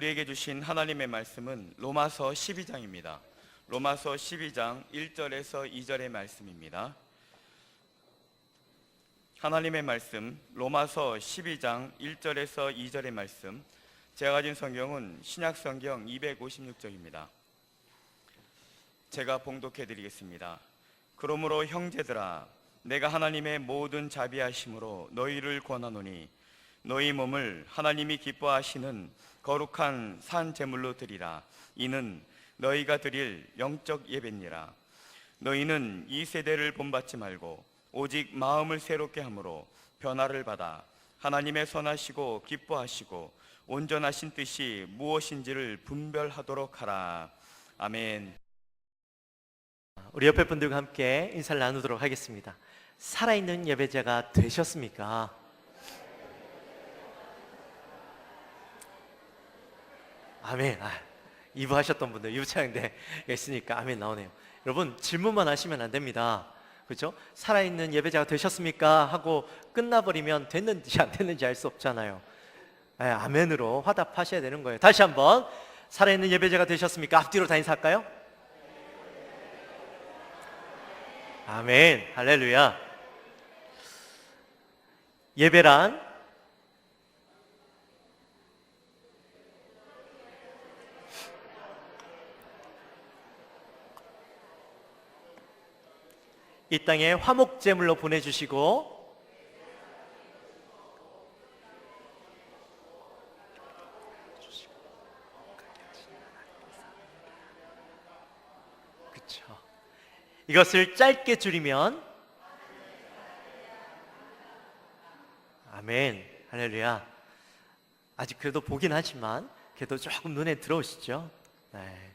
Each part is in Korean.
우리에게 주신 하나님의 말씀은 로마서 12장입니다. 로마서 12장 1절에서 2절의 말씀입니다. 하나님의 말씀, 로마서 12장 1절에서 2절의 말씀. 제가 가진 성경은 신약성경 256쪽입니다. 제가 봉독해 드리겠습니다. 그러므로 형제들아, 내가 하나님의 모든 자비하심으로 너희를 권하노니 너희 몸을 하나님이 기뻐하시는 거룩한 산 제물로 드리라. 이는 너희가 드릴 영적 예배니라. 너희는 이 세대를 본받지 말고 오직 마음을 새롭게 함으로 변화를 받아 하나님의 선하시고 기뻐하시고 온전하신 뜻이 무엇인지를 분별하도록 하라. 아멘. 우리 옆에 분들과 함께 인사를 나누도록 하겠습니다. 살아있는 예배자가 되셨습니까? 아멘. 이부 하셨던 분들, 이부 찬양대 있으니까 아멘 나오네요. 여러분, 질문만 하시면 안 됩니다. 그렇죠? 살아있는 예배자가 되셨습니까? 하고 끝나버리면 됐는지 안 됐는지 알 수 없잖아요. 아멘으로 화답하셔야 되는 거예요. 다시 한번, 살아있는 예배자가 되셨습니까? 앞뒤로 다 인사할까요? 아멘. 할렐루야. 예배란 이 땅에 화목제물로 보내주시고 그렇죠. 이것을 짧게 줄이면 아멘. 할렐루야. 아직 그래도 보긴 하지만 그래도 조금 눈에 들어오시죠? 네.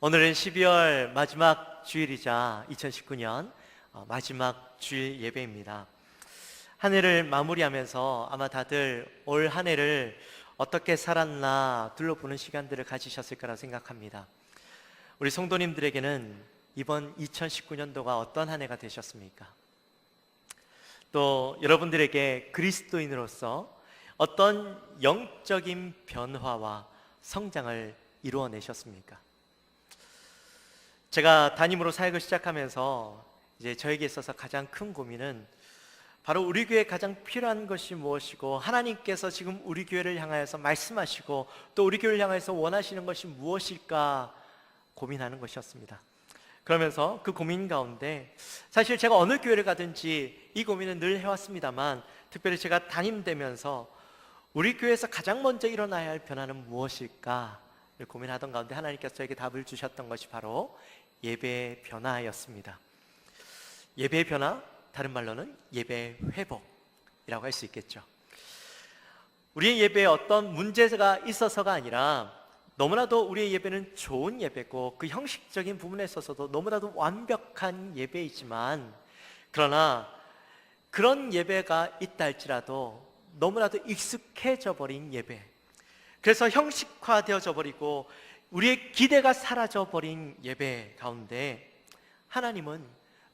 오늘은 12월 마지막 주일이자 2019년 마지막 주일 예배입니다. 한 해를 마무리하면서 아마 다들 올 한 해를 어떻게 살았나 둘러보는 시간들을 가지셨을 거라 생각합니다. 우리 성도님들에게는 이번 2019년도가 어떤 한 해가 되셨습니까? 또 여러분들에게 그리스도인으로서 어떤 영적인 변화와 성장을 이루어내셨습니까? 제가 담임으로 사역을 시작하면서 이제 저에게 있어서 가장 큰 고민은 바로 우리 교회에 가장 필요한 것이 무엇이고 하나님께서 지금 우리 교회를 향하여서 말씀하시고 또 우리 교회를 향하여서 원하시는 것이 무엇일까 고민하는 것이었습니다. 그러면서 그 고민 가운데 사실 제가 어느 교회를 가든지 이 고민은 늘 해왔습니다만 특별히 제가 담임되면서 우리 교회에서 가장 먼저 일어나야 할 변화는 무엇일까 고민하던 가운데 하나님께서 저에게 답을 주셨던 것이 바로 예배의 변화였습니다. 예배의 변화, 다른 말로는 예배 회복이라고 할 수 있겠죠. 우리의 예배에 어떤 문제가 있어서가 아니라 너무나도 우리의 예배는 좋은 예배고 그 형식적인 부분에 있어서도 너무나도 완벽한 예배이지만 그러나 그런 예배가 있다 할지라도 너무나도 익숙해져 버린 예배, 그래서 형식화되어져 버리고 우리의 기대가 사라져 버린 예배 가운데 하나님은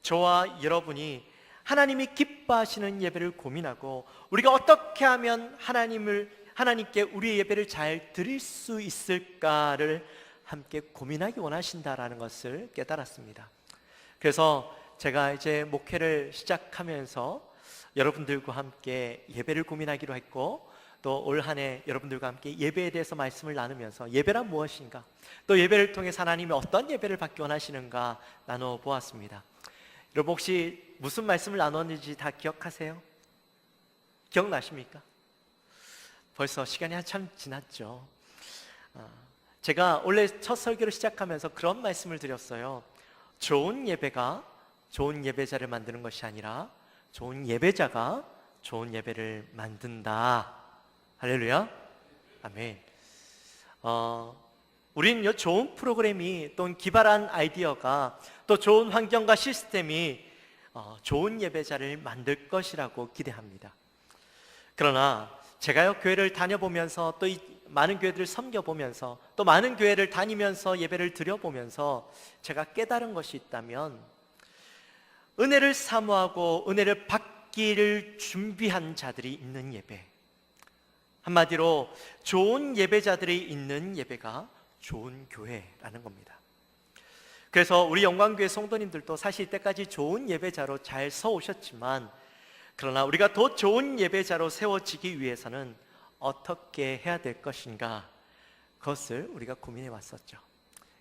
저와 여러분이 하나님이 기뻐하시는 예배를 고민하고 우리가 어떻게 하면 하나님께 우리의 예배를 잘 드릴 수 있을까를 함께 고민하기 원하신다라는 것을 깨달았습니다. 그래서 제가 이제 목회를 시작하면서 여러분들과 함께 예배를 고민하기로 했고 또 올 한 해 여러분들과 함께 예배에 대해서 말씀을 나누면서 예배란 무엇인가, 또 예배를 통해서 하나님이 어떤 예배를 받기 원하시는가 나눠보았습니다. 여러분 혹시 무슨 말씀을 나눴는지 다 기억하세요? 기억나십니까? 벌써 시간이 한참 지났죠. 제가 원래 첫 설교를 시작하면서 그런 말씀을 드렸어요. 좋은 예배가 좋은 예배자를 만드는 것이 아니라 좋은 예배자가 좋은 예배를 만든다. 할렐루야. 아멘. 우리는 좋은 프로그램이 또 기발한 아이디어가 또 좋은 환경과 시스템이 좋은 예배자를 만들 것이라고 기대합니다. 그러나 제가요 교회를 다녀보면서 또 많은 교회들을 섬겨보면서 또 많은 교회를 다니면서 예배를 드려보면서 제가 깨달은 것이 있다면 은혜를 사모하고 은혜를 받기를 준비한 자들이 있는 예배, 한마디로 좋은 예배자들이 있는 예배가 좋은 교회라는 겁니다. 그래서 우리 영광교회 성도님들도 사실 이때까지 좋은 예배자로 잘 서오셨지만, 그러나 우리가 더 좋은 예배자로 세워지기 위해서는 어떻게 해야 될 것인가, 그것을 우리가 고민해 왔었죠.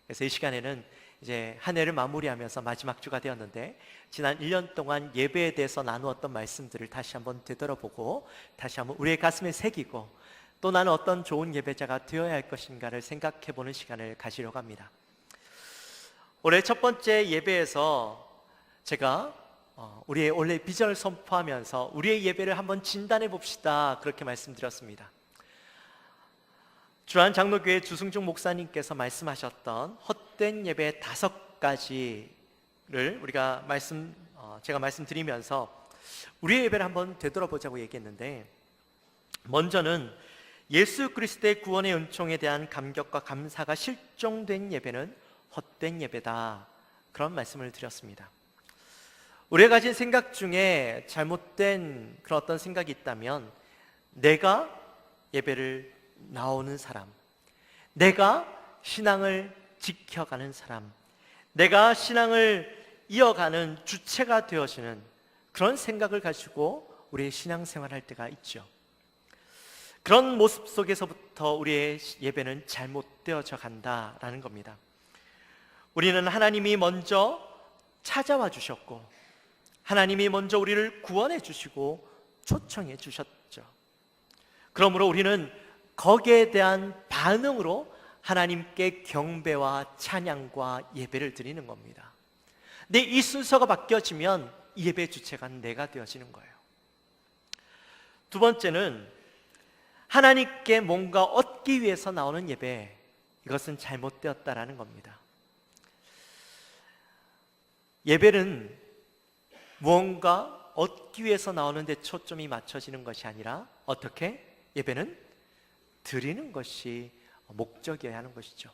그래서 이 시간에는 이제 한 해를 마무리하면서 마지막 주가 되었는데, 지난 1년 동안 예배에 대해서 나누었던 말씀들을 다시 한번 되돌아보고 다시 한번 우리의 가슴에 새기고, 또 나는 어떤 좋은 예배자가 되어야 할 것인가를 생각해 보는 시간을 가지려고 합니다. 올해 첫 번째 예배에서 제가 우리의 원래 비전을 선포하면서 우리의 예배를 한번 진단해 봅시다, 그렇게 말씀드렸습니다. 주한 장로교회 주승중 목사님께서 말씀하셨던 헛된 예배 5가지를 제가 말씀드리면서 우리의 예배를 한번 되돌아보자고 얘기했는데, 먼저는 예수 그리스도의 구원의 은총에 대한 감격과 감사가 실종된 예배는 헛된 예배다, 그런 말씀을 드렸습니다. 우리가 가진 생각 중에 잘못된 그런 어떤 생각이 있다면, 내가 예배를 나오는 사람, 내가 신앙을 지켜가는 사람, 내가 신앙을 이어가는 주체가 되어지는 그런 생각을 가지고 우리의 신앙생활을 할 때가 있죠. 그런 모습 속에서부터 우리의 예배는 잘못되어져 간다라는 겁니다. 우리는 하나님이 먼저 찾아와 주셨고, 하나님이 먼저 우리를 구원해 주시고 초청해 주셨죠. 그러므로 우리는 거기에 대한 반응으로 하나님께 경배와 찬양과 예배를 드리는 겁니다. 근데 이 순서가 바뀌어지면 이 예배의 주체가 내가 되어지는 거예요. 두 번째는 하나님께 뭔가 얻기 위해서 나오는 예배, 이것은 잘못되었다라는 겁니다. 예배는 무언가 얻기 위해서 나오는 데 초점이 맞춰지는 것이 아니라, 어떻게? 예배는 드리는 것이 목적이어야 하는 것이죠.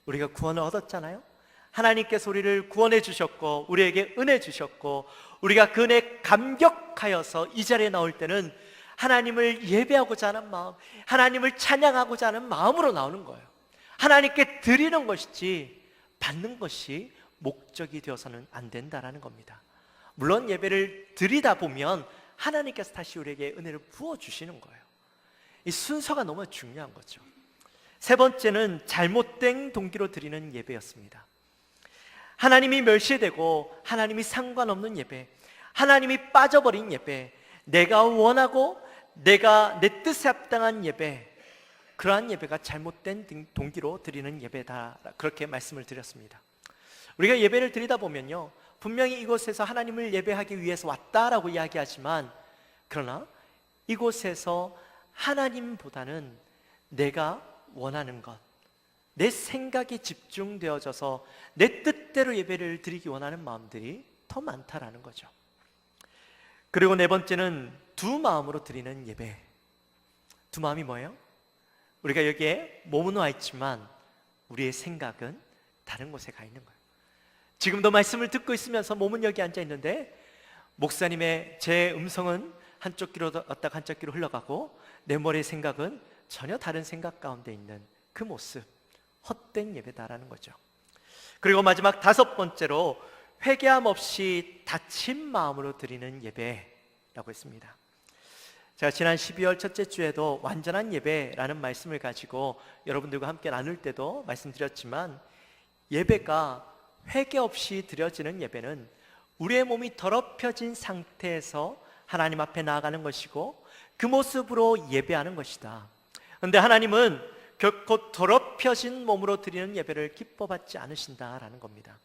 우리가 구원을 얻었잖아요. 하나님께서 우리를 구원해 주셨고 우리에게 은혜 주셨고, 우리가 그 은혜에 감격하여서 이 자리에 나올 때는 하나님을 예배하고자 하는 마음, 하나님을 찬양하고자 하는 마음으로 나오는 거예요. 하나님께 드리는 것이지 받는 것이 목적이 되어서는 안 된다라는 겁니다. 물론 예배를 드리다 보면 하나님께서 다시 우리에게 은혜를 부어주시는 거예요. 이 순서가 너무 중요한 거죠. 세 번째는 잘못된 동기로 드리는 예배였습니다. 하나님이 멸시되고 하나님이 상관없는 예배, 하나님이 빠져버린 예배, 내가 원하고 내가 내 뜻에 합당한 예배, 그러한 예배가 잘못된 동기로 드리는 예배다, 그렇게 말씀을 드렸습니다. 우리가 예배를 드리다 보면요, 분명히 이곳에서 하나님을 예배하기 위해서 왔다라고 이야기하지만, 그러나 이곳에서 하나님보다는 내가 원하는 것, 내 생각이 집중되어져서 내 뜻대로 예배를 드리기 원하는 마음들이 더 많다라는 거죠. 그리고 네 번째는 두 마음으로 드리는 예배. 두 마음이 뭐예요? 우리가 여기에 몸은 와 있지만 우리의 생각은 다른 곳에 가 있는 거예요. 지금도 말씀을 듣고 있으면서 몸은 여기 앉아 있는데, 목사님의 제 음성은 한쪽 귀로 왔다가 한쪽 귀로 흘러가고, 내 머리의 생각은 전혀 다른 생각 가운데 있는 그 모습, 헛된 예배다라는 거죠. 그리고 마지막 다섯 번째로 회개함 없이 다친 마음으로 드리는 예배라고 했습니다. 제가 지난 12월 첫째 주에도 완전한 예배라는 말씀을 가지고 여러분들과 함께 나눌 때도 말씀드렸지만, 예배가 회개 없이 드려지는 예배는 우리의 몸이 더럽혀진 상태에서 하나님 앞에 나아가는 것이고, 그 모습으로 예배하는 것이다. 그런데 하나님은 결코 더럽혀진 몸으로 드리는 예배를 기뻐받지 않으신다라는 겁니다.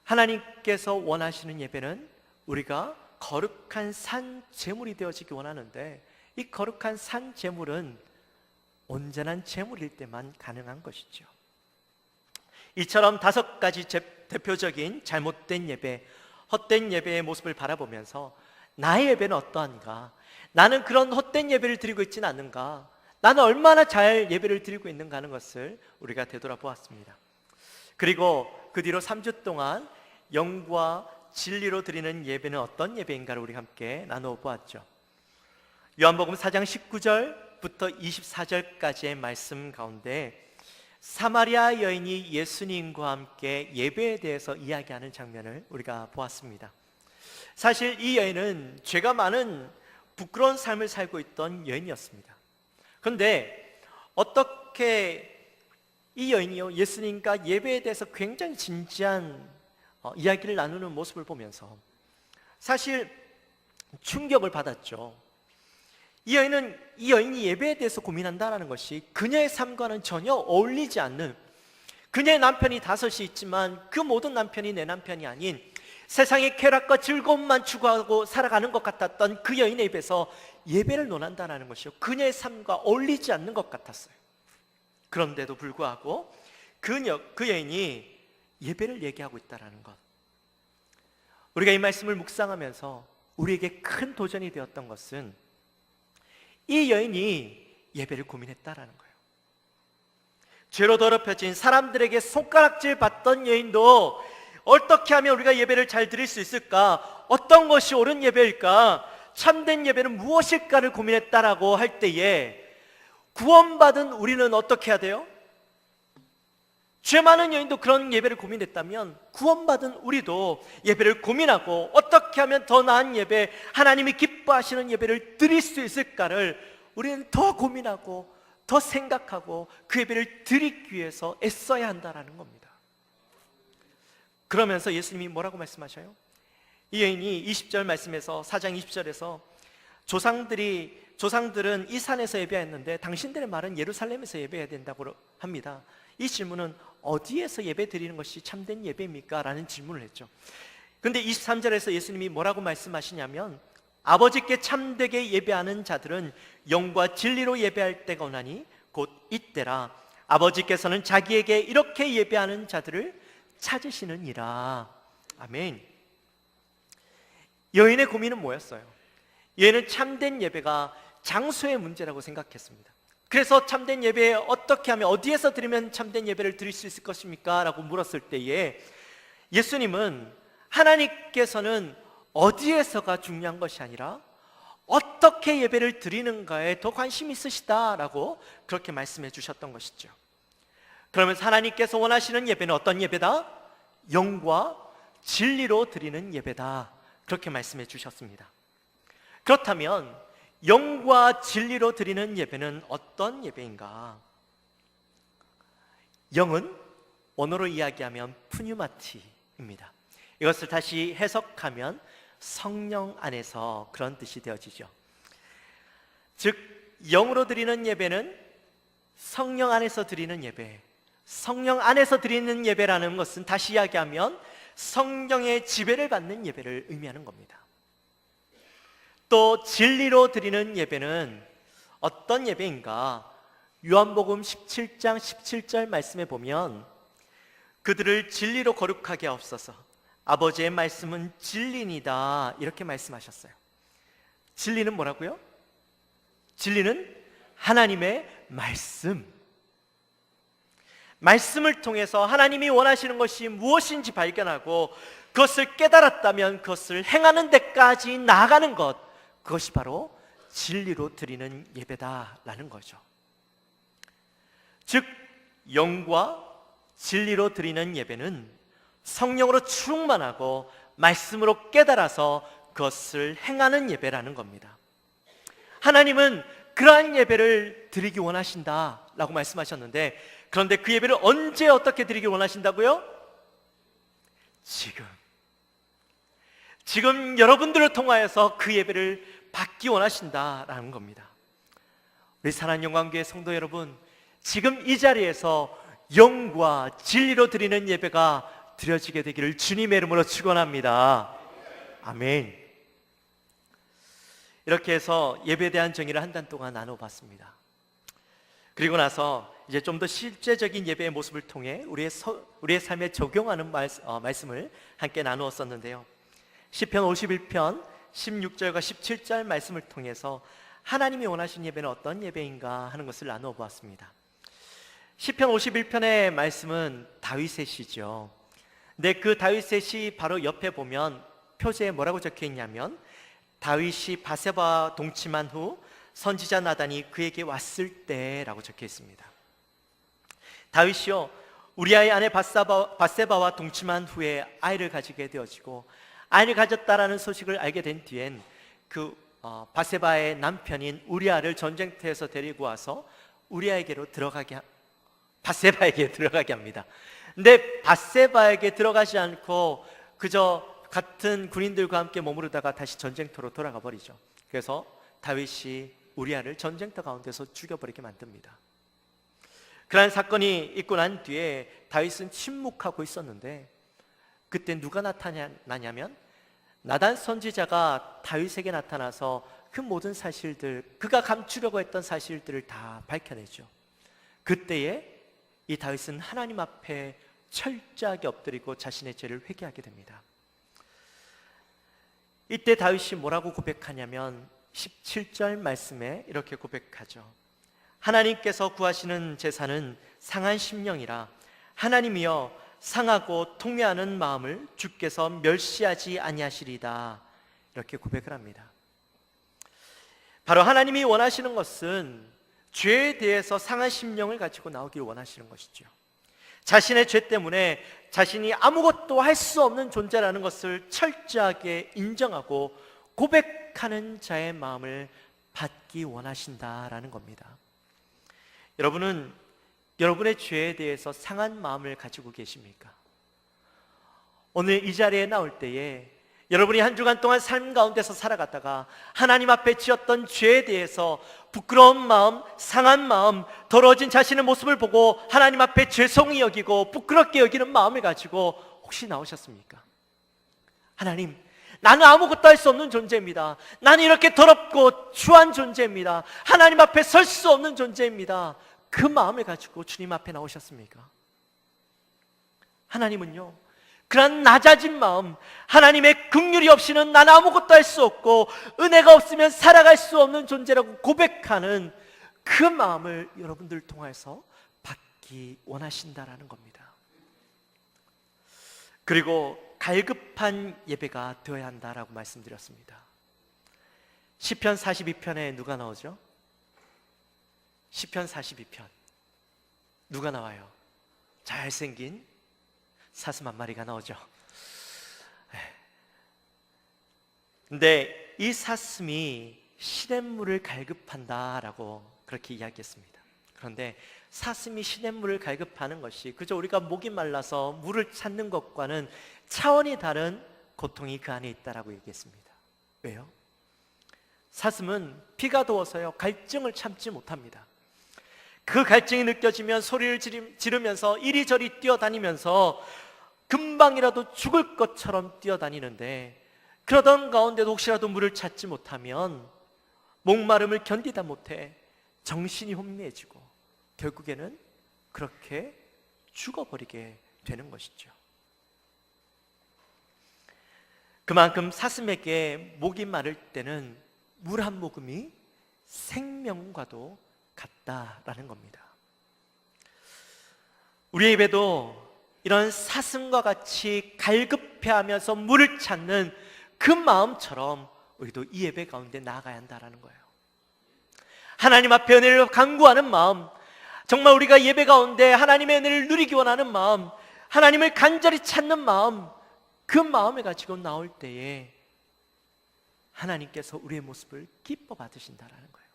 하나님께서 원하시는 예배는 우리가 거룩한 산 제물이 되어지기 원하는데, 이 거룩한 산 제물은 온전한 제물일 때만 가능한 것이죠. 이처럼 5가지 대표적인 잘못된 예배, 헛된 예배의 모습을 바라보면서 나의 예배는 어떠한가? 나는 그런 헛된 예배를 드리고 있지는 않는가? 나는 얼마나 잘 예배를 드리고 있는가 하는 것을 우리가 되돌아보았습니다. 그리고 그 뒤로 3주 동안 영과 진리로 드리는 예배는 어떤 예배인가를 우리 함께 나누어 보았죠. 요한복음 4장 19절, 22절부터 24절까지의 말씀 가운데 사마리아 여인이 예수님과 함께 예배에 대해서 이야기하는 장면을 우리가 보았습니다. 사실 이 여인은 죄가 많은 부끄러운 삶을 살고 있던 여인이었습니다. 그런데 어떻게 이 여인이요 예수님과 예배에 대해서 굉장히 진지한 이야기를 나누는 모습을 보면서 사실 충격을 받았죠. 이 여인이 예배에 대해서 고민한다는 것이 그녀의 삶과는 전혀 어울리지 않는, 그녀의 남편이 5이 있지만 그 모든 남편이 내 남편이 아닌 세상의 쾌락과 즐거움만 추구하고 살아가는 것 같았던 그 여인의 입에서 예배를 논한다는 것이요 그녀의 삶과 어울리지 않는 것 같았어요. 그런데도 불구하고 그 여인이 예배를 얘기하고 있다는 것, 우리가 이 말씀을 묵상하면서 우리에게 큰 도전이 되었던 것은 이 여인이 예배를 고민했다라는 거예요. 죄로 더럽혀진 사람들에게 손가락질 받던 여인도 어떻게 하면 우리가 예배를 잘 드릴 수 있을까? 어떤 것이 옳은 예배일까? 참된 예배는 무엇일까를 고민했다라고 할 때에 구원받은 우리는 어떻게 해야 돼요? 죄 많은 여인도 그런 예배를 고민했다면 구원받은 우리도 예배를 고민하고 어떻게 하면 더 나은 예배, 하나님이 기뻐하시는 예배를 드릴 수 있을까를 우리는 더 고민하고 더 생각하고 그 예배를 드리기 위해서 애써야 한다는 겁니다. 그러면서 예수님이 뭐라고 말씀하셔요? 이 여인이 20절 말씀에서 4장 20절에서 조상들은 이 산에서 예배했는데 당신들의 말은 예루살렘에서 예배해야 된다고 합니다. 이 질문은 어디에서 예배 드리는 것이 참된 예배입니까? 라는 질문을 했죠. 그런데 23절에서 예수님이 뭐라고 말씀하시냐면 아버지께 참되게 예배하는 자들은 영과 진리로 예배할 때가 오나니 곧 이때라. 아버지께서는 자기에게 이렇게 예배하는 자들을 찾으시느니라. 아멘. 여인의 고민은 뭐였어요? 여인은 참된 예배가 장소의 문제라고 생각했습니다. 그래서 참된 예배에 어떻게 하면 어디에서 드리면 참된 예배를 드릴 수 있을 것입니까? 라고 물었을 때에 예수님은 하나님께서는 어디에서가 중요한 것이 아니라 어떻게 예배를 드리는가에 더 관심이 있으시다라고 그렇게 말씀해 주셨던 것이죠. 그러면서 하나님께서 원하시는 예배는 어떤 예배다? 영과 진리로 드리는 예배다, 그렇게 말씀해 주셨습니다. 그렇다면 영과 진리로 드리는 예배는 어떤 예배인가? 영은 원어로 이야기하면 푸뉴마티입니다. 이것을 다시 해석하면 성령 안에서, 그런 뜻이 되어지죠. 즉 영으로 드리는 예배는 성령 안에서 드리는 예배, 성령 안에서 드리는 예배라는 것은 다시 이야기하면 성령의 지배를 받는 예배를 의미하는 겁니다. 또 진리로 드리는 예배는 어떤 예배인가? 요한복음 17장 17절 말씀에 보면 그들을 진리로 거룩하게 하옵소서, 아버지의 말씀은 진리니다, 이렇게 말씀하셨어요. 진리는 뭐라고요? 진리는 하나님의 말씀을 통해서 하나님이 원하시는 것이 무엇인지 발견하고 그것을 깨달았다면 그것을 행하는 데까지 나아가는 것, 그것이 바로 진리로 드리는 예배다라는 거죠. 즉 영과 진리로 드리는 예배는 성령으로 충만하고 말씀으로 깨달아서 그것을 행하는 예배라는 겁니다. 하나님은 그러한 예배를 드리기 원하신다라고 말씀하셨는데, 그런데 그 예배를 언제 어떻게 드리기 원하신다고요? 지금 여러분들을 통하여서 그 예배를 받기 원하신다라는 겁니다. 우리 사랑하는 영광교회 성도 여러분, 지금 이 자리에서 영과 진리로 드리는 예배가 드려지게 되기를 주님의 이름으로 축원합니다. 아멘. 이렇게 해서 예배에 대한 정의를 한 단 동안 나눠봤습니다. 그리고 나서 이제 좀 더 실제적인 예배의 모습을 통해 우리의 삶에 적용하는 말씀을 함께 나누었었는데요. 시편 51편 16절과 17절 말씀을 통해서 하나님이 원하신 예배는 어떤 예배인가 하는 것을 나누어 보았습니다. 시편 51편의 말씀은 다윗의 시죠. 근데 그 다윗의 시 바로 옆에 보면 표제에 뭐라고 적혀 있냐면, 다윗이 바세바와 동침한 후 선지자 나단이 그에게 왔을 때라고 적혀 있습니다. 다윗이요, 우리아의 아내 밧세바와 동침한 후에 아이를 가지게 되어지고, 아이를 가졌다라는 소식을 알게 된 뒤엔 밧세바의 남편인 우리아를 전쟁터에서 데리고 와서 밧세바에게 들어가게 합니다. 근데 밧세바에게 들어가지 않고 그저 같은 군인들과 함께 머무르다가 다시 전쟁터로 돌아가 버리죠. 그래서 다윗이 우리아를 전쟁터 가운데서 죽여버리게 만듭니다. 그러한 사건이 있고 난 뒤에 다윗은 침묵하고 있었는데, 그때 누가 나타나냐면 나단 선지자가 다윗에게 나타나서 그 모든 사실들, 그가 감추려고 했던 사실들을 다 밝혀내죠. 그때에 이 다윗은 하나님 앞에 철저하게 엎드리고 자신의 죄를 회개하게 됩니다. 이때 다윗이 뭐라고 고백하냐면 17절 말씀에 이렇게 고백하죠. 하나님께서 구하시는 제사는 상한 심령이라 하나님이여 상하고 통회하는 마음을 주께서 멸시하지 아니하시리다, 이렇게 고백을 합니다. 바로 하나님이 원하시는 것은 죄에 대해서 상한 심령을 가지고 나오기를 원하시는 것이죠. 자신의 죄 때문에 자신이 아무것도 할 수 없는 존재라는 것을 철저하게 인정하고 고백하는 자의 마음을 받기 원하신다라는 겁니다. 여러분은 여러분의 죄에 대해서 상한 마음을 가지고 계십니까? 오늘 이 자리에 나올 때에 여러분이 한 주간 동안 삶 가운데서 살아갔다가 하나님 앞에 지었던 죄에 대해서 부끄러운 마음, 상한 마음, 더러워진 자신의 모습을 보고 하나님 앞에 죄송히 여기고 부끄럽게 여기는 마음을 가지고 혹시 나오셨습니까? 하나님, 나는 아무것도 할 수 없는 존재입니다. 나는 이렇게 더럽고 추한 존재입니다. 하나님 앞에 설 수 없는 존재입니다. 그 마음을 가지고 주님 앞에 나오셨습니까? 하나님은요, 그런 낮아진 마음, 하나님의 긍휼이 없이는 나는 아무것도 할 수 없고 은혜가 없으면 살아갈 수 없는 존재라고 고백하는 그 마음을 여러분들 통해서 받기 원하신다라는 겁니다. 그리고 갈급한 예배가 되어야 한다라고 말씀드렸습니다. 시편 42편에 누가 나오죠? 시편 42편 누가 나와요? 잘생긴 사슴 한 마리가 나오죠. 근데 이 사슴이 시냇물을 갈급한다라고 그렇게 이야기했습니다. 그런데 사슴이 시냇물을 갈급하는 것이 그저 우리가 목이 말라서 물을 찾는 것과는 차원이 다른 고통이 그 안에 있다라고 얘기했습니다. 왜요? 사슴은 피가 더워서요, 갈증을 참지 못합니다. 그 갈증이 느껴지면 소리를 지르면서 이리저리 뛰어다니면서 금방이라도 죽을 것처럼 뛰어다니는데, 그러던 가운데도 혹시라도 물을 찾지 못하면 목마름을 견디다 못해 정신이 혼미해지고 결국에는 그렇게 죽어버리게 되는 것이죠. 그만큼 사슴에게 목이 마를 때는 물 한 모금이 생명과도 같다라는 겁니다. 우리의 입에도 이런 사슴과 같이 갈급해하면서 물을 찾는 그 마음처럼 우리도 이 예배 가운데 나아가야 한다라는 거예요. 하나님 앞에 은혜를 간구하는 마음, 정말 우리가 예배 가운데 하나님의 은혜를 누리기 원하는 마음, 하나님을 간절히 찾는 마음, 그 마음을 가지고 나올 때에 하나님께서 우리의 모습을 기뻐 받으신다라는 거예요.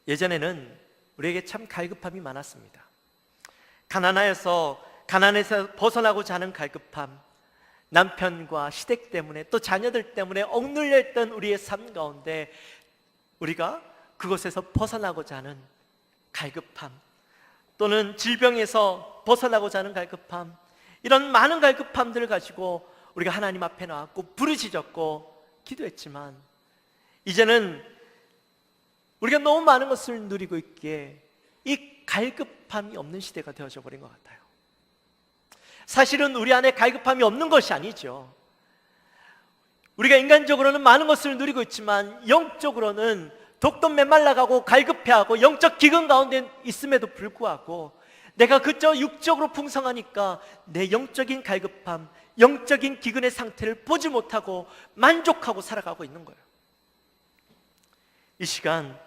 예전에는 우리에게 참 갈급함이 많았습니다. 가난에서 벗어나고자 하는 갈급함, 남편과 시댁 때문에 또 자녀들 때문에 억눌려 있던 우리의 삶 가운데 우리가 그곳에서 벗어나고자 하는 갈급함, 또는 질병에서 벗어나고자 하는 갈급함, 이런 많은 갈급함들을 가지고 우리가 하나님 앞에 나왔고 부르짖었고 기도했지만, 이제는 우리가 너무 많은 것을 누리고 있기에 이 갈급함이 없는 시대가 되어져 버린 것 같아요. 사실은 우리 안에 갈급함이 없는 것이 아니죠. 우리가 인간적으로는 많은 것을 누리고 있지만 영적으로는 독도 메말라가고 갈급해하고 영적 기근 가운데 있음에도 불구하고 내가 그저 육적으로 풍성하니까 내 영적인 갈급함, 영적인 기근의 상태를 보지 못하고 만족하고 살아가고 있는 거예요. 이 시간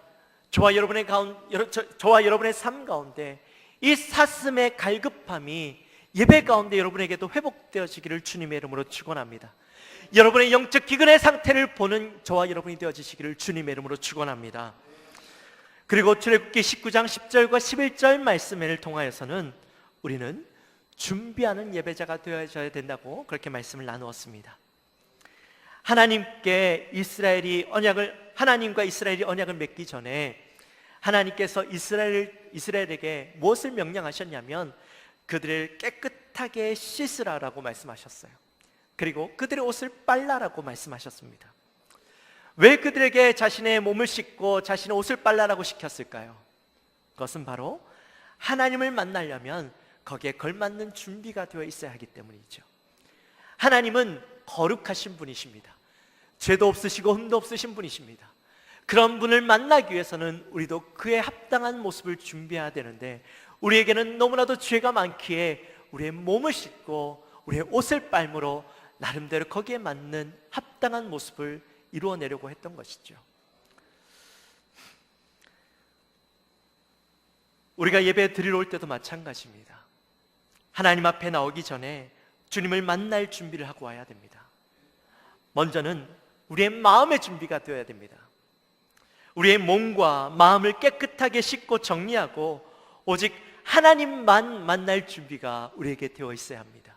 저와 여러분의 삶 가운데 이 사슴의 갈급함이 예배 가운데 여러분에게도 회복되어지기를 주님의 이름으로 축원합니다. 여러분의 영적 기근의 상태를 보는 저와 여러분이 되어지시기를 주님의 이름으로 축원합니다. 그리고 출애굽기 19장 10절과 11절 말씀을 통하여서는 우리는 준비하는 예배자가 되어져야 된다고 그렇게 말씀을 나누었습니다. 하나님과 이스라엘이 언약을 맺기 전에 하나님께서 이스라엘에게 무엇을 명령하셨냐면 그들을 깨끗하게 씻으라라고 말씀하셨어요. 그리고 그들의 옷을 빨라라고 말씀하셨습니다. 왜 그들에게 자신의 몸을 씻고 자신의 옷을 빨라라고 시켰을까요? 그것은 바로 하나님을 만나려면 거기에 걸맞는 준비가 되어 있어야 하기 때문이죠. 하나님은 거룩하신 분이십니다. 죄도 없으시고 흠도 없으신 분이십니다. 그런 분을 만나기 위해서는 우리도 그에 합당한 모습을 준비해야 되는데 우리에게는 너무나도 죄가 많기에 우리의 몸을 씻고 우리의 옷을 빨므로 나름대로 거기에 맞는 합당한 모습을 이루어내려고 했던 것이죠. 우리가 예배 드리러 올 때도 마찬가지입니다. 하나님 앞에 나오기 전에 주님을 만날 준비를 하고 와야 됩니다. 먼저는 우리의 마음의 준비가 되어야 됩니다. 우리의 몸과 마음을 깨끗하게 씻고 정리하고 오직 하나님만 만날 준비가 우리에게 되어 있어야 합니다.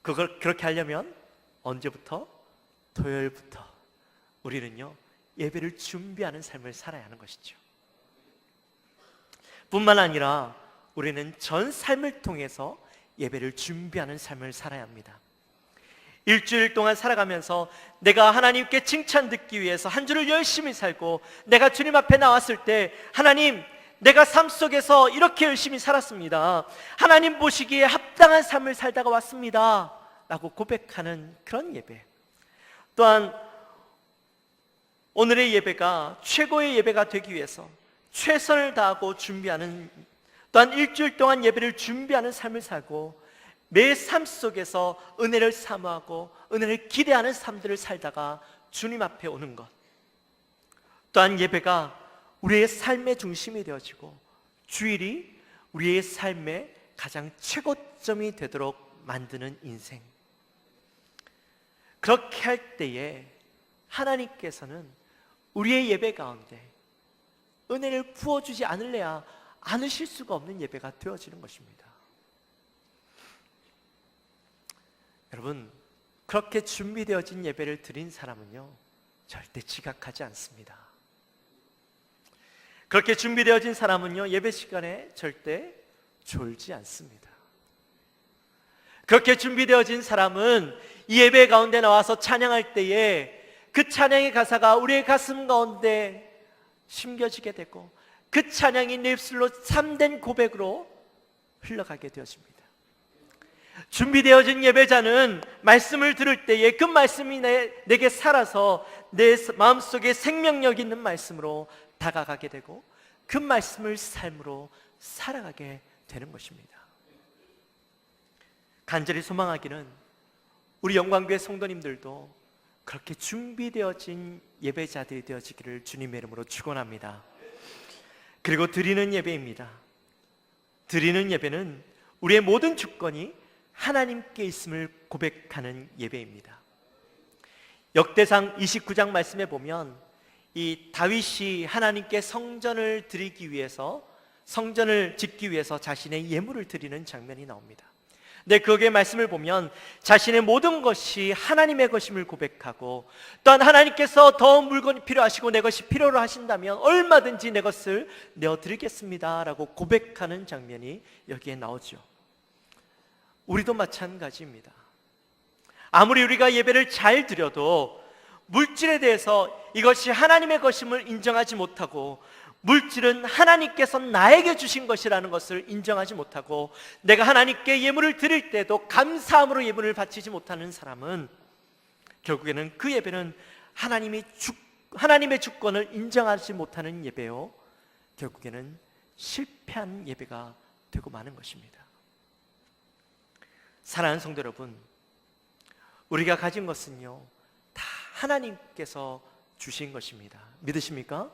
그걸 그렇게 하려면 언제부터? 토요일부터 우리는요 예배를 준비하는 삶을 살아야 하는 것이죠. 뿐만 아니라 우리는 전 삶을 통해서 예배를 준비하는 삶을 살아야 합니다. 일주일 동안 살아가면서 내가 하나님께 칭찬 듣기 위해서 한 주를 열심히 살고 내가 주님 앞에 나왔을 때 하나님, 내가 삶 속에서 이렇게 열심히 살았습니다. 하나님 보시기에 합당한 삶을 살다가 왔습니다 라고 고백하는 그런 예배. 또한 오늘의 예배가 최고의 예배가 되기 위해서 최선을 다하고 준비하는, 또한 일주일 동안 예배를 준비하는 삶을 살고 매 삶 속에서 은혜를 사모하고 은혜를 기대하는 삶들을 살다가 주님 앞에 오는 것. 또한 예배가 우리의 삶의 중심이 되어지고 주일이 우리의 삶의 가장 최고점이 되도록 만드는 인생. 그렇게 할 때에 하나님께서는 우리의 예배 가운데 은혜를 부어주지 않으실 수가 없는 예배가 되어지는 것입니다. 여러분, 그렇게 준비되어진 예배를 드린 사람은요 절대 지각하지 않습니다. 그렇게 준비되어진 사람은요 예배 시간에 절대 졸지 않습니다. 그렇게 준비되어진 사람은 이 예배 가운데 나와서 찬양할 때에 그 찬양의 가사가 우리의 가슴 가운데 심겨지게 되고 그 찬양이 내 입술로 참된 고백으로 흘러가게 되어집니다. 준비되어진 예배자는 말씀을 들을 때에 그 말씀이 내게 살아서 내 마음속에 생명력 있는 말씀으로 다가가게 되고 그 말씀을 삶으로 살아가게 되는 것입니다. 간절히 소망하기는 우리 영광교회 성도님들도 그렇게 준비되어진 예배자들이 되어지기를 주님의 이름으로 축원합니다. 그리고 드리는 예배입니다. 드리는 예배는 우리의 모든 주권이 하나님께 있음을 고백하는 예배입니다. 역대상 29장 말씀에 보면 이 다윗이 하나님께 성전을 짓기 위해서 자신의 예물을 드리는 장면이 나옵니다. 근데 거기에 말씀을 보면 자신의 모든 것이 하나님의 것임을 고백하고 또한 하나님께서 더 물건이 필요하시고 내 것이 필요로 하신다면 얼마든지 내 것을 내어드리겠습니다 라고 고백하는 장면이 여기에 나오죠. 우리도 마찬가지입니다. 아무리 우리가 예배를 잘 드려도 물질에 대해서 이것이 하나님의 것임을 인정하지 못하고 물질은 하나님께서 나에게 주신 것이라는 것을 인정하지 못하고 내가 하나님께 예물을 드릴 때도 감사함으로 예물을 바치지 못하는 사람은 결국에는 그 예배는 하나님의 주권을 인정하지 못하는 예배요 결국에는 실패한 예배가 되고 마는 것입니다. 사랑하는 성도 여러분, 우리가 가진 것은요 다 하나님께서 주신 것입니다. 믿으십니까?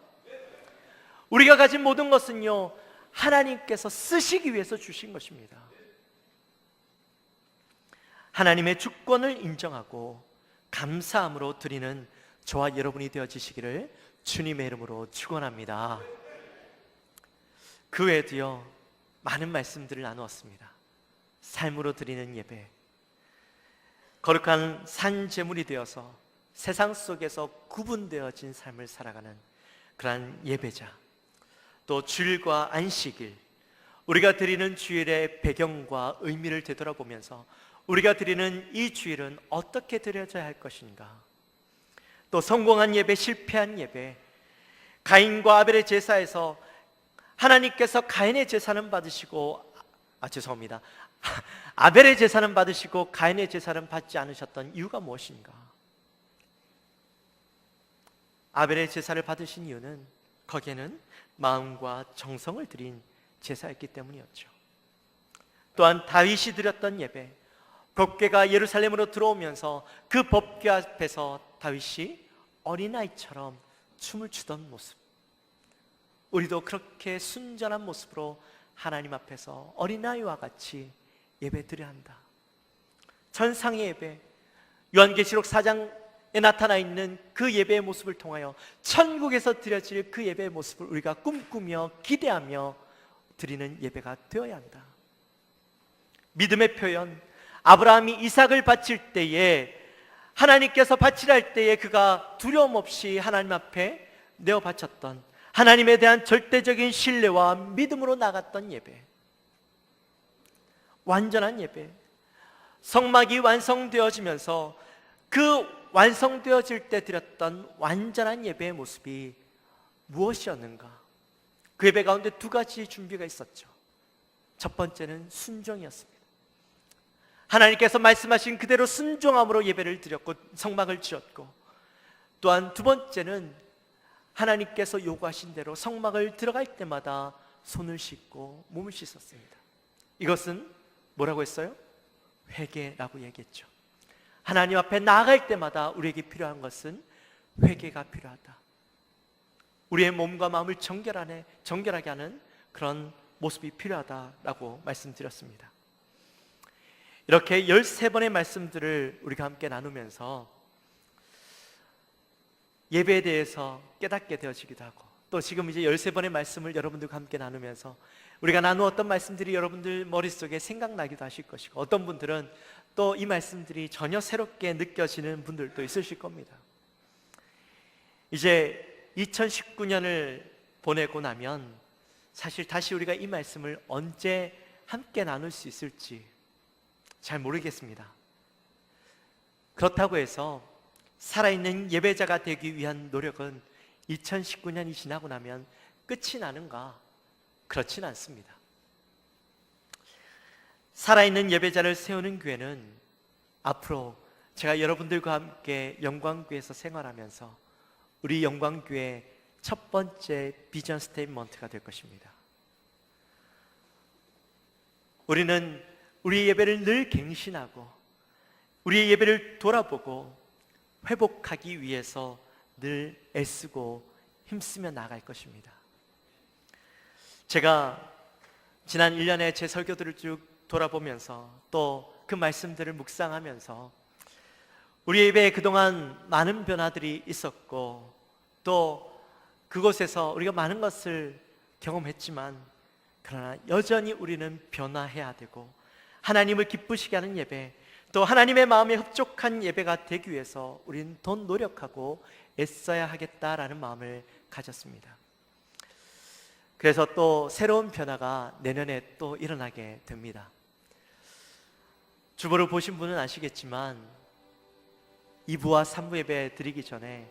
우리가 가진 모든 것은요, 하나님께서 쓰시기 위해서 주신 것입니다. 하나님의 주권을 인정하고 감사함으로 드리는 저와 여러분이 되어지시기를 주님의 이름으로 축원합니다. 그 외에도요, 많은 말씀들을 나누었습니다. 삶으로 드리는 예배, 거룩한 산 제물이 되어서 세상 속에서 구분되어진 삶을 살아가는 그러한 예배자, 또 주일과 안식일, 우리가 드리는 주일의 배경과 의미를 되돌아보면서 우리가 드리는 이 주일은 어떻게 드려져야 할 것인가, 또 성공한 예배, 실패한 예배, 가인과 아벨의 제사에서 하나님께서 가인의 제사는 받으시고 아벨의 제사는 받으시고 가인의 제사는 받지 않으셨던 이유가 무엇인가? 아벨의 제사를 받으신 이유는 거기에는 마음과 정성을 드린 제사였기 때문이었죠. 또한 다윗이 드렸던 예배, 법궤가 예루살렘으로 들어오면서 그 법궤 앞에서 다윗이 어린아이처럼 춤을 추던 모습, 우리도 그렇게 순전한 모습으로 하나님 앞에서 어린아이와 같이 예배 드려야 한다. 천상의 예배, 요한계시록 4장에 나타나 있는 그 예배의 모습을 통하여 천국에서 드려질 그 예배의 모습을 우리가 꿈꾸며 기대하며 드리는 예배가 되어야 한다. 믿음의 표현, 아브라함이 이삭을 바칠 때에, 하나님께서 바치라 할 때에 그가 두려움 없이 하나님 앞에 내어 바쳤던, 하나님에 대한 절대적인 신뢰와 믿음으로 나갔던 예배, 완전한 예배, 성막이 완성되어지면서 그 완성되어질 때 드렸던 완전한 예배의 모습이 무엇이었는가? 그 예배 가운데 두 가지 준비가 있었죠. 첫 번째는 순종이었습니다. 하나님께서 말씀하신 그대로 순종함으로 예배를 드렸고 성막을 지었고, 또한 두 번째는 하나님께서 요구하신 대로 성막을 들어갈 때마다 손을 씻고 몸을 씻었습니다. 이것은 뭐라고 했어요? 회개라고 얘기했죠. 하나님 앞에 나아갈 때마다 우리에게 필요한 것은 회개가 필요하다. 우리의 몸과 마음을 정결하게 하는 그런 모습이 필요하다라고 말씀드렸습니다. 이렇게 13번의 말씀들을 우리가 함께 나누면서 예배에 대해서 깨닫게 되어지기도 하고, 또 지금 이제 13번의 말씀을 여러분들과 함께 나누면서 우리가 나누었던 말씀들이 여러분들 머릿속에 생각나기도 하실 것이고, 어떤 분들은 또 이 말씀들이 전혀 새롭게 느껴지는 분들도 있으실 겁니다. 이제 2019년을 보내고 나면 사실 다시 우리가 이 말씀을 언제 함께 나눌 수 있을지 잘 모르겠습니다. 그렇다고 해서 살아있는 예배자가 되기 위한 노력은 2019년이 지나고 나면 끝이 나는가? 그렇진 않습니다. 살아있는 예배자를 세우는 교회는 앞으로 제가 여러분들과 함께 영광교회에서 생활하면서 우리 영광교회의 첫 번째 비전 스테이트먼트가 될 것입니다. 우리는 우리 예배를 늘 갱신하고 우리의 예배를 돌아보고 회복하기 위해서 늘 애쓰고 힘쓰며 나아갈 것입니다. 제가 지난 1년에 제 설교들을 쭉 돌아보면서 또 그 말씀들을 묵상하면서 우리 예배에 그동안 많은 변화들이 있었고, 또 그곳에서 우리가 많은 것을 경험했지만 그러나 여전히 우리는 변화해야 되고, 하나님을 기쁘시게 하는 예배, 또 하나님의 마음에 흡족한 예배가 되기 위해서 우리는 더 노력하고 애써야 하겠다라는 마음을 가졌습니다. 그래서 또 새로운 변화가 내년에 또 일어나게 됩니다. 주보를 보신 분은 아시겠지만 2부와 3부 예배 드리기 전에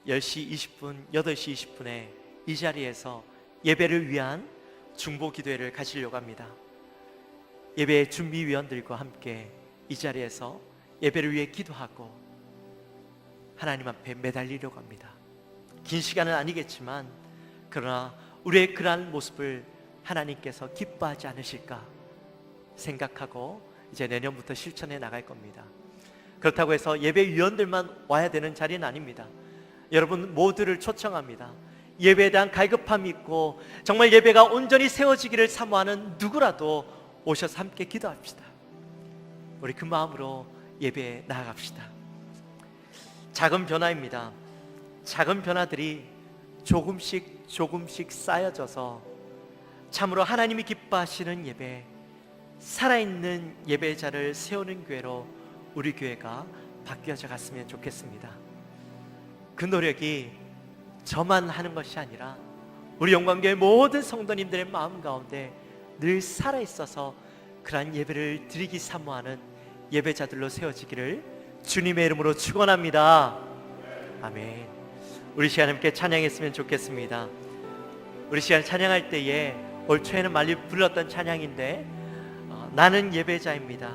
10시 20분, 8시 20분에 이 자리에서 예배를 위한 중보 기도회를 가지려고 합니다. 예배 준비위원들과 함께 이 자리에서 예배를 위해 기도하고 하나님 앞에 매달리려고 합니다. 긴 시간은 아니겠지만 그러나 우리의 그러한 모습을 하나님께서 기뻐하지 않으실까 생각하고 이제 내년부터 실천해 나갈 겁니다. 그렇다고 해서 예배위원들만 와야 되는 자리는 아닙니다. 여러분 모두를 초청합니다. 예배에 대한 갈급함이 있고 정말 예배가 온전히 세워지기를 사모하는 누구라도 오셔서 함께 기도합시다. 우리 그 마음으로 예배에 나아갑시다. 작은 변화입니다. 작은 변화들이 조금씩 쌓여져서 참으로 하나님이 기뻐하시는 예배, 살아있는 예배자를 세우는 교회로 우리 교회가 바뀌어져 갔으면 좋겠습니다. 그 노력이 저만 하는 것이 아니라 우리 영광교회 모든 성도님들의 마음 가운데 늘 살아있어서 그러한 예배를 드리기 사모하는 예배자들로 세워지기를 주님의 이름으로 축원합니다. 아멘. 우리 시간 함께 찬양했으면 좋겠습니다. 우리 시간 찬양할 때에 올 초에는 많이 불렀던 찬양인데 나는 예배자입니다.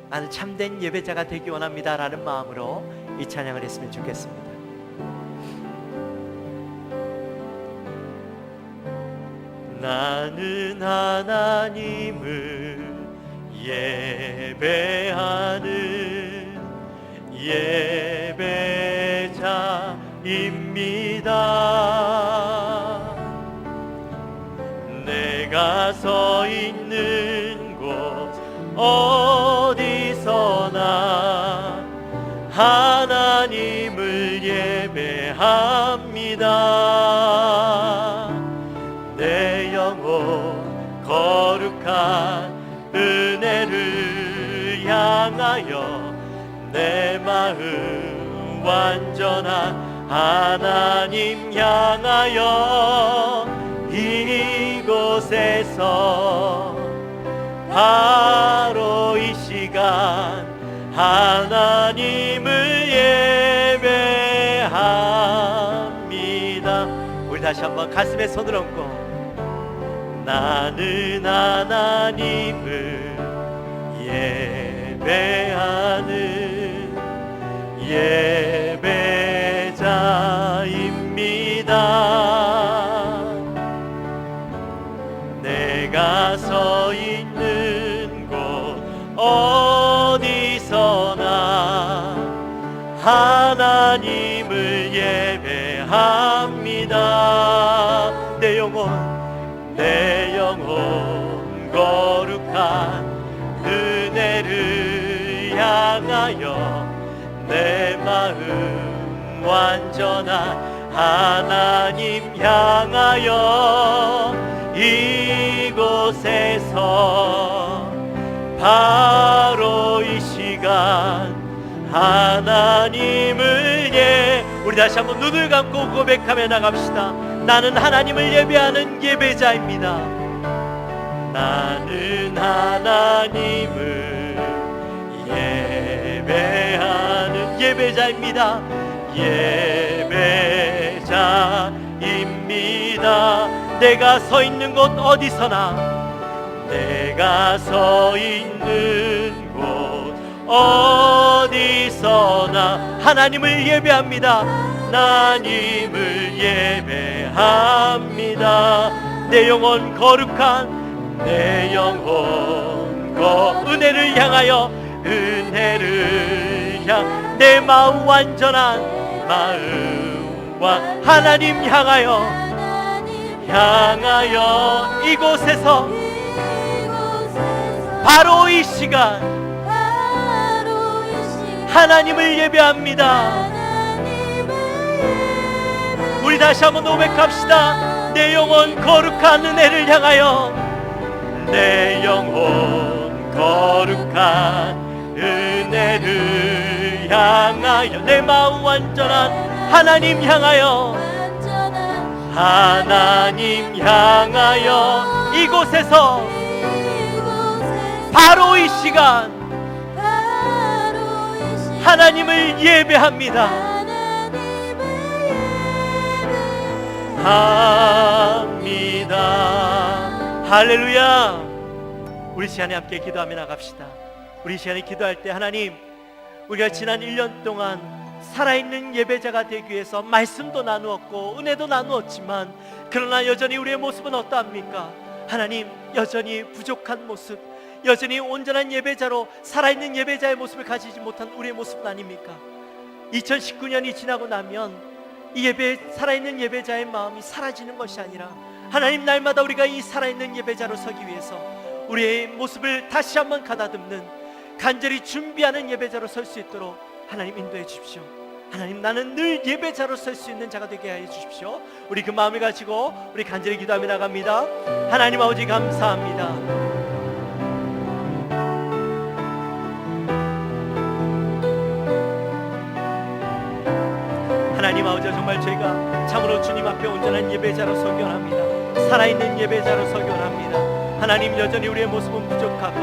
나는 참된 예배자가 되기 원합니다 라는 마음으로 이 찬양을 했으면 좋겠습니다. 나는 하나님을 예배하는 예배자입니다. 내가 서 있는 곳 어디서나 하나님을 예배합니다. 내 영혼 거룩한 은혜를 향하여 내 마음 완전한 하나님 향하여 이곳에서 바로 이 시간 하나님을 예배합니다. 우리 다시 한번 가슴에 손을 얹고 나는 하나님을 예배하는 예배자입니다. 내가 서 있는 곳 어디서나 하나님을 예배합니다. 내 영혼 거룩한 은혜를 향하여 내 마음 완전한 하나님 향하여 이곳에서 바로 이 시간 하나님을 우리 다시 한번 눈을 감고 고백하며 나갑시다. 나는 하나님을 예배하는 예배자입니다. 나는 하나님을 예배하는 예배자입니다. 예배자입니다. 내가 서 있는 곳 어디서나 내가 서 있는 곳 어디서나 하나님을 예배합니다. 하나님을 예배합니다. 내 영혼 거룩한 내 영혼 은혜를 향하여 은혜를 내 마음 완전한 마음과 하나님 향하여 이곳에서 바로 이 시간 하나님을 예배합니다. 우리 다시 한번 고백합시다. 내 영혼 거룩한 은혜를 향하여 내 영혼 거룩한 은혜를 향하여 내 마음 완전한 하나님 향하여 이곳에서 바로 이 시간 하나님을 예배합니다. 할렐루야. 우리 시간에 함께 기도하며 나갑시다. 우리 시간에 기도할 때 하나님, 우리가 지난 1년 동안 살아있는 예배자가 되기 위해서 말씀도 나누었고 은혜도 나누었지만 그러나 여전히 우리의 모습은 어떠합니까? 하나님, 여전히 부족한 모습, 여전히 온전한 예배자로 살아있는 예배자의 모습을 가지지 못한 우리의 모습은 아닙니까? 2019년이 지나고 나면 이 예배, 살아있는 예배자의 마음이 사라지는 것이 아니라 하나님, 날마다 우리가 이 살아있는 예배자로 서기 위해서 우리의 모습을 다시 한번 가다듬는, 간절히 준비하는 예배자로 설 수 있도록 하나님 인도해 주십시오. 하나님, 나는 늘 예배자로 설 수 있는 자가 되게 하여 주십시오. 우리 그 마음을 가지고 우리 간절히 기도하며 나갑니다. 하나님 아버지, 감사합니다. 하나님 아버지, 정말 저희가 참으로 주님 앞에 온전한 예배자로 서기원합니다. 살아있는 예배자로 서기원합니다. 하나님, 여전히 우리의 모습은 부족하고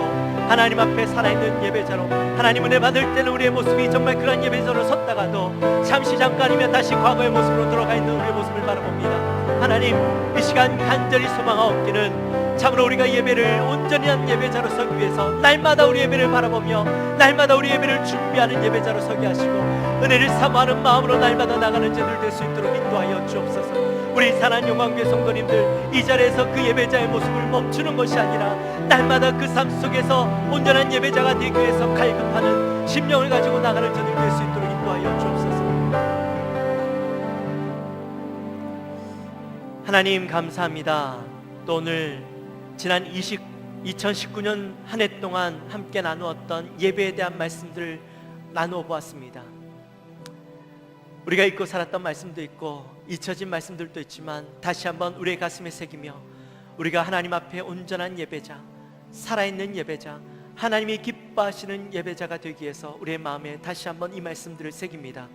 하나님 앞에 살아있는 예배자로, 하나님 은혜 받을 때는 우리의 모습이 정말 그런 예배자로 섰다가도 잠시 잠깐이면 다시 과거의 모습으로 돌아가 있는 우리의 모습을 바라봅니다. 하나님, 이 시간 간절히 소망하옵기는 참으로 우리가 예배를 온전히 한 예배자로 서기 위해서 날마다 우리 예배를 바라보며 날마다 우리 예배를 준비하는 예배자로 서게 하시고 은혜를 사모하는 마음으로 날마다 나가는 자들 될 수 있도록 인도하여 주옵소서. 우리 사랑하는 영광교회 성도님들, 이 자리에서 그 예배자의 모습을 멈추는 것이 아니라 날마다 그 삶 속에서 온전한 예배자가 되기 위해서 갈급하는 심령을 가지고 나가는 자들 될 수 있도록 인도하여 주옵소서. 하나님, 감사합니다. 또 오늘 지난 2019년 한 해 동안 함께 나누었던 예배에 대한 말씀들을 나누어 보았습니다. 우리가 잊고 살았던 말씀도 있고 잊혀진 말씀들도 있지만 다시 한번 우리의 가슴에 새기며 우리가 하나님 앞에 온전한 예배자, 살아있는 예배자, 하나님이 기뻐하시는 예배자가 되기 위해서 우리의 마음에 다시 한번 이 말씀들을 새깁니다.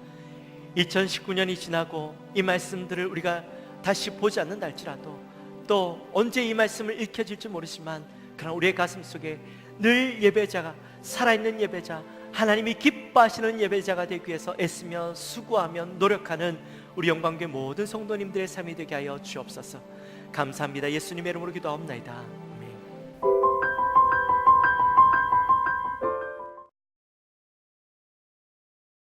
2019년이 지나고 이 말씀들을 우리가 다시 보지 않는달지라도 또 언제 이 말씀을 읽혀질지 모르지만 그러나 우리의 가슴 속에 늘 예배자가, 살아있는 예배자, 하나님이 기뻐하시는 예배자가 되기 위해서 애쓰며 수고하며 노력하는 우리 영광교회 모든 성도님들의 삶이 되게 하여 주옵소서. 감사합니다. 예수님의 이름으로 기도하옵나이다.